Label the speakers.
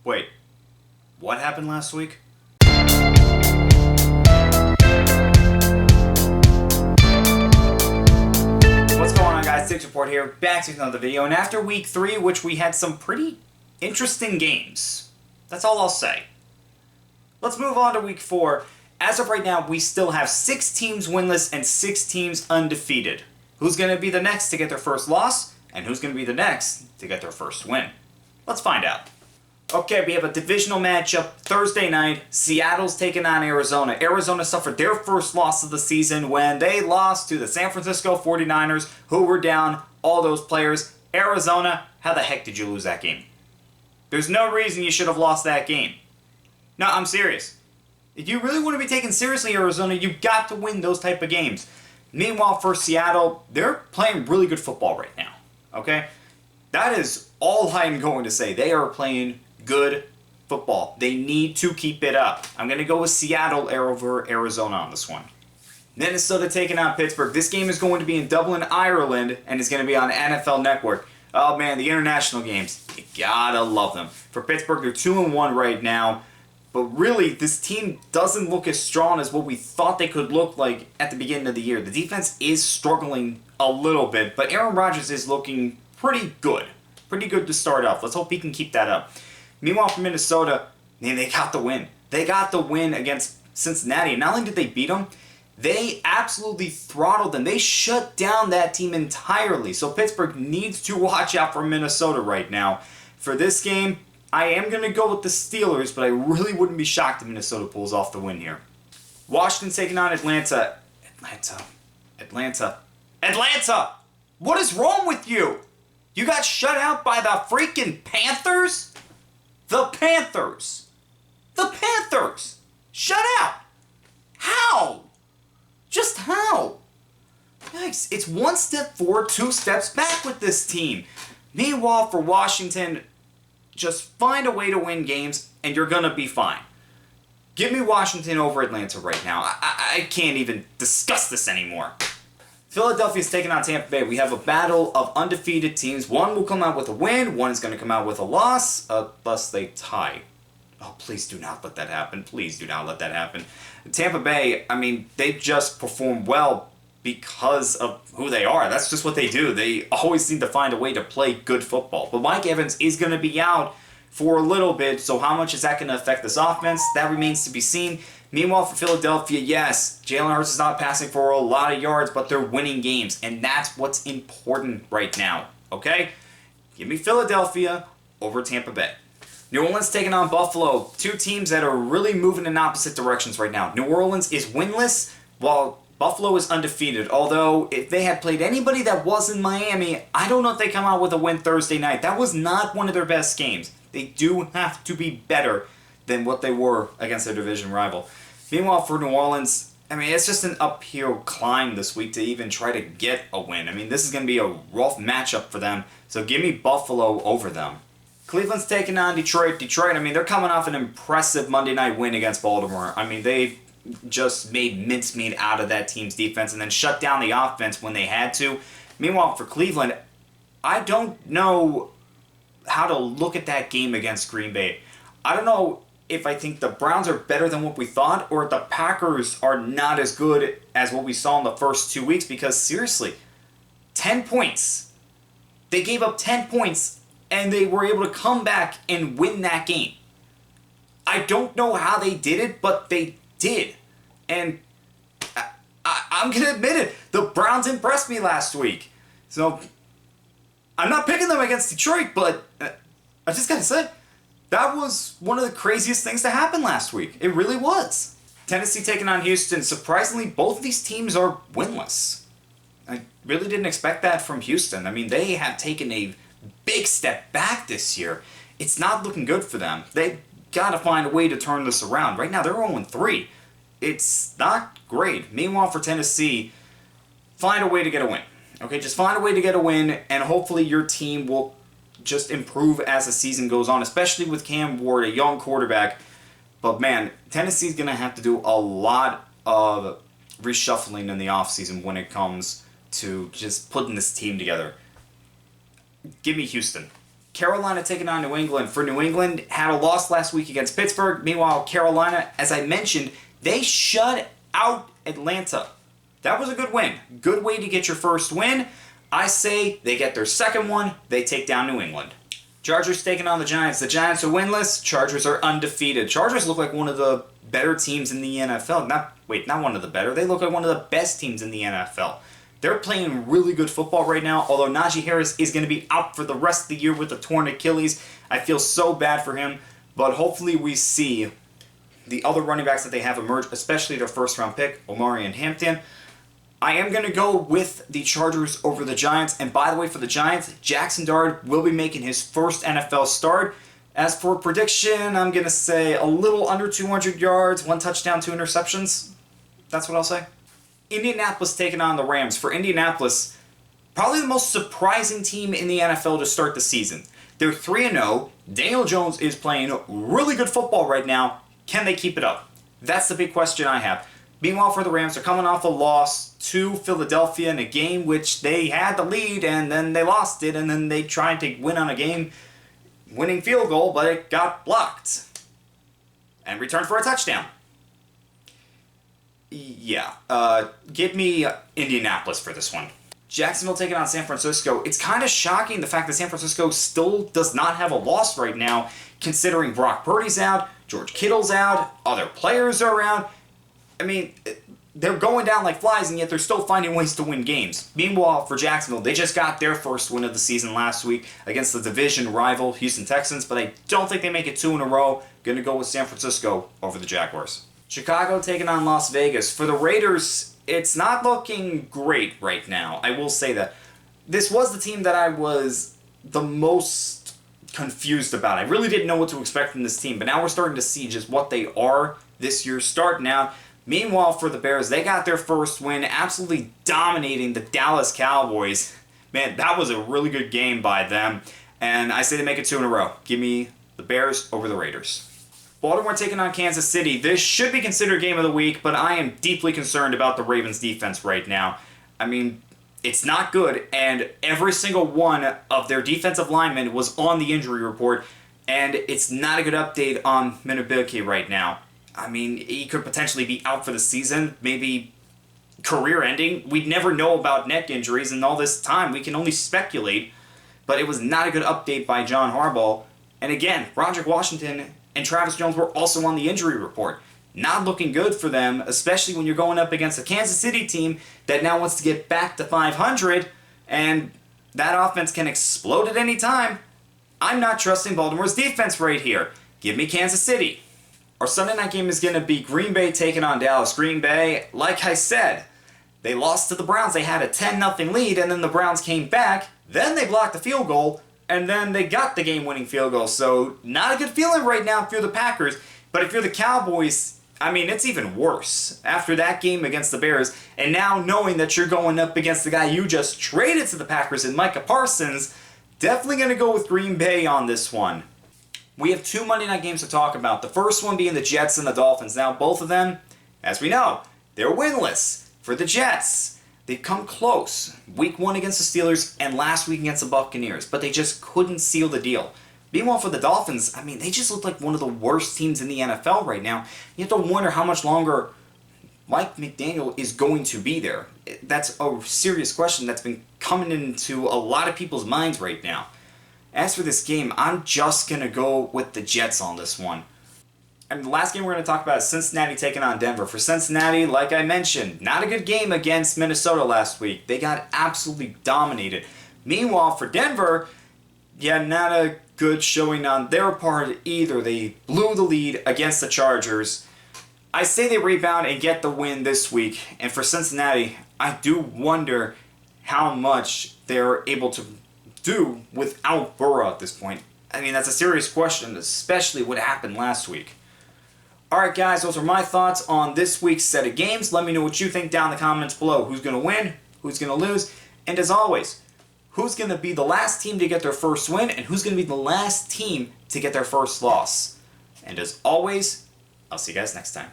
Speaker 1: Wait, what happened last week? What's going on, guys? Six Report here, back to another video. And after week 3, which we had some pretty interesting games, that's all I'll say. Let's move on to week 4. As of right now, we still have 6 teams winless and 6 teams undefeated. Who's going to be the next to get their first loss, and who's going to be the next to get their first win? Let's find out. Okay, we have a divisional matchup Thursday night. Seattle's taking on Arizona. Arizona suffered their first loss of the season when they lost to the San Francisco 49ers, who were down all those players. Arizona, how the heck did you lose that game? There's no reason you should have lost that game. No, I'm serious. If you really want to be taken seriously, Arizona, you've got to win those type of games. Meanwhile, for Seattle, they're playing really good football right now. Okay? That is all I'm going to say. They are playing good football. They need to keep it up. I'm going to go with Seattle over Arizona on this one. Minnesota taking on Pittsburgh. This game is going to be in Dublin, Ireland, and it's going to be on NFL Network. Oh man, the international games. You gotta love them. For Pittsburgh, they're 2-1 right now. But really, this team doesn't look as strong as what we thought they could look like at the beginning of the year. The defense is struggling a little bit, but Aaron Rodgers is looking pretty good. Pretty good to start off. Let's hope he can keep that up. Meanwhile, for Minnesota, man, they got the win. They got the win against Cincinnati. And not only did they beat them, they absolutely throttled them. They shut down that team entirely. So Pittsburgh needs to watch out for Minnesota right now. For this game, I am going to go with the Steelers, but I really wouldn't be shocked if Minnesota pulls off the win here. Washington taking on Atlanta. Atlanta! What is wrong with you? You got shut out by the freaking Panthers? The Panthers! Shut out! How? Just how? Yikes, it's 1 step forward, 2 steps back with this team. Meanwhile, for Washington, just find a way to win games, and you're going to be fine. Give me Washington over Atlanta right now. I can't even discuss this anymore. Philadelphia's taking on Tampa Bay. We have a battle of undefeated teams. One will come out with a win. One is going to come out with a loss, unless they tie. Oh, please do not let that happen. Please do not let that happen. Tampa Bay, I mean, they just perform well because of who they are. That's just what they do. They always seem to find a way to play good football. But Mike Evans is going to be out for a little bit, so how much is that going to affect this offense? That remains to be seen. Meanwhile, for Philadelphia, yes, Jalen Hurts is not passing for a lot of yards, but they're winning games, and that's what's important right now, okay? Give me Philadelphia over Tampa Bay. New Orleans taking on Buffalo. 2 teams that are really moving in opposite directions right now. New Orleans is winless, while Buffalo is undefeated. Although, if they had played anybody that was in Miami, I don't know if they come out with a win Thursday night. That was not one of their best games. They do have to be better than what they were against their division rival. Meanwhile, for New Orleans, I mean, it's just an uphill climb this week to even try to get a win. I mean, this is going to be a rough matchup for them, so give me Buffalo over them. Cleveland's taking on Detroit. Detroit, I mean, they're coming off an impressive Monday night win against Baltimore. I mean, they just made mincemeat out of that team's defense and then shut down the offense when they had to. Meanwhile, for Cleveland, I don't know how to look at that game against Green Bay. I don't know if I think the Browns are better than what we thought or if the Packers are not as good as what we saw in the first 2 weeks, because seriously, 10 points. They gave up 10 points and they were able to come back and win that game. I don't know how they did it, but they did. And I'm going to admit it, the Browns impressed me last week. So, I'm not picking them against Detroit, but I just got to say, that was one of the craziest things to happen last week. It really was. Tennessee taking on Houston. Surprisingly, both of these teams are winless. I really didn't expect that from Houston. I mean, they have taken a big step back this year. It's not looking good for them. They got to find a way to turn this around. Right now, they're 0-3. It's not great. Meanwhile, for Tennessee, find a way to get a win. Okay, just find a way to get a win, and hopefully your team will just improve as the season goes on, especially with Cam Ward, a young quarterback. But man, Tennessee's going to have to do a lot of reshuffling in the offseason when it comes to just putting this team together. Give me Houston. Carolina taking on New England. For New England, had a loss last week against Pittsburgh. Meanwhile, Carolina, as I mentioned, they shut out Atlanta. That was a good win. Good way to get your first win. I say they get their second one. They take down New England. Chargers taking on the Giants. The Giants are winless. Chargers are undefeated. Chargers look like one of the better teams in the NFL. Not one of the better. They look like one of the best teams in the NFL. They're playing really good football right now, although Najee Harris is going to be out for the rest of the year with a torn Achilles. I feel so bad for him, but hopefully we see the other running backs that they have emerge, especially their first-round pick, Omari and Hampton. I am going to go with the Chargers over the Giants, and by the way, for the Giants, Jackson Dart will be making his first NFL start. As for prediction, I'm going to say a little under 200 yards, 1 touchdown, 2 interceptions. That's what I'll say. Indianapolis taking on the Rams. For Indianapolis, probably the most surprising team in the NFL to start the season. They're 3-0. Daniel Jones is playing really good football right now. Can they keep it up? That's the big question I have. Meanwhile, for the Rams, they're coming off a loss to Philadelphia in a game which they had the lead and then they lost it, and then they tried to win on a game-winning field goal, but it got blocked and returned for a touchdown. Yeah, give me Indianapolis for this one. Jacksonville taking on San Francisco. It's kind of shocking the fact that San Francisco still does not have a loss right now, considering Brock Purdy's out, George Kittle's out, other players are out. I mean, they're going down like flies, and yet they're still finding ways to win games. Meanwhile, for Jacksonville, they just got their first win of the season last week against the division rival Houston Texans, but I don't think they make it 2 in a row. Gonna go with San Francisco over the Jaguars. Chicago taking on Las Vegas. For the Raiders, it's not looking great right now. I will say that. This was the team that I was the most confused about. I really didn't know what to expect from this team, but now we're starting to see just what they are this year starting out. Meanwhile, for the Bears, they got their first win, absolutely dominating the Dallas Cowboys. Man, that was a really good game by them, and I say they make it 2 in a row. Give me the Bears over the Raiders. Baltimore taking on Kansas City. This should be considered game of the week, but I am deeply concerned about the Ravens' defense right now. I mean, it's not good, and every single one of their defensive linemen was on the injury report, and it's not a good update on Minabiki right now. I mean, he could potentially be out for the season, maybe career-ending. We'd never know about neck injuries, and all this time we can only speculate, but it was not a good update by John Harbaugh. And again, Roderick Washington and Travis Jones were also on the injury report. Not looking good for them, especially when you're going up against a Kansas City team that now wants to get back to 500, and that offense can explode at any time. I'm not trusting Baltimore's defense right here. Give me Kansas City. Our Sunday night game is going to be Green Bay taking on Dallas. Green Bay, like I said, they lost to the Browns. They had a 10-0 lead, and then the Browns came back. Then they blocked the field goal, and then they got the game-winning field goal. So, not a good feeling right now if you're the Packers. But if you're the Cowboys, I mean, it's even worse. After that game against the Bears, and now knowing that you're going up against the guy you just traded to the Packers in Micah Parsons, definitely going to go with Green Bay on this one. We have 2 Monday night games to talk about. The first one being the Jets and the Dolphins. Now, both of them, as we know, they're winless. For the Jets, they've come close. Week 1 against the Steelers and last week against the Buccaneers, but they just couldn't seal the deal. Meanwhile, for the Dolphins, I mean, they just look like one of the worst teams in the NFL right now. You have to wonder how much longer Mike McDaniel is going to be there. That's a serious question that's been coming into a lot of people's minds right now. As for this game, I'm just going to go with the Jets on this one. And the last game we're going to talk about is Cincinnati taking on Denver. For Cincinnati, like I mentioned, not a good game against Minnesota last week. They got absolutely dominated. Meanwhile, for Denver, yeah, not a good showing on their part either. They blew the lead against the Chargers. I say they rebound and get the win this week. And for Cincinnati, I do wonder how much they're able to do without Burrow at this point. I mean, that's a serious question, especially what happened last week. Alright guys, those are my thoughts on this week's set of games. Let me know what you think down in the comments below. Who's going to win? Who's going to lose? And as always, who's going to be the last team to get their first win? And who's going to be the last team to get their first loss? And as always, I'll see you guys next time.